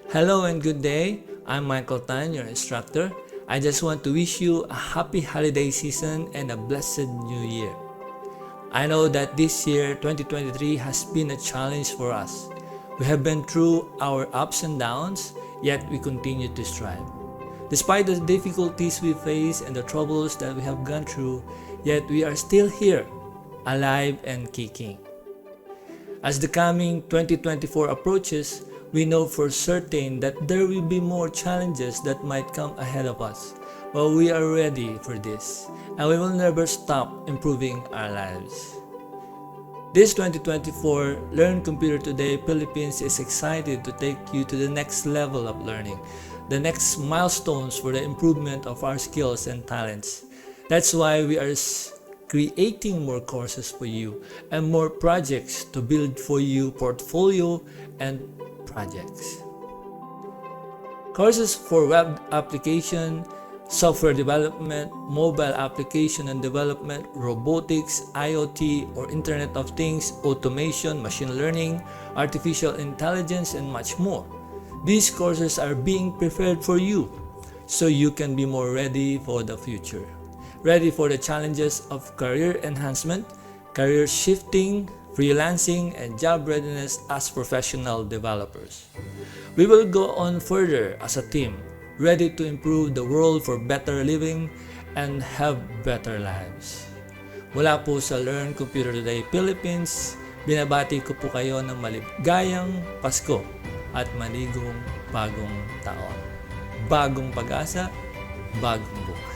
Hello and good day. I'm Michael Tan, your instructor. I just want to wish you a happy holiday season and a blessed new year. I know that this year, 2023, has been a challenge for us. We have been through our ups and downs, yet we continue to strive. Despite the difficulties we face and the troubles that we have gone through, yet we are still here, alive and kicking. As the coming 2024 approaches, we know for certain that there will be more challenges that might come ahead of us. But we are ready for this, and we will never stop improving our lives. This 2024 Learn Computer Today Philippines is excited to take you to the next level of learning, the next milestones for the improvement of our skills and talents. That's why we are creating more courses for you and more projects to build for you portfolio and projects. Courses for web application, software development, mobile application and development, robotics, IoT or Internet of Things, automation, machine learning, artificial intelligence, and much more. These courses are being prepared for you so you can be more ready for the future. Ready for the challenges of career enhancement, career shifting, freelancing, and job readiness as professional developers. We will go on further as a team, ready to improve the world for better living and have better lives. Mula po sa Learn Computer Today Philippines, binabati ko po kayo ng maligayang Pasko at maligong bagong taon. Bagong pag-asa, bagong buhay.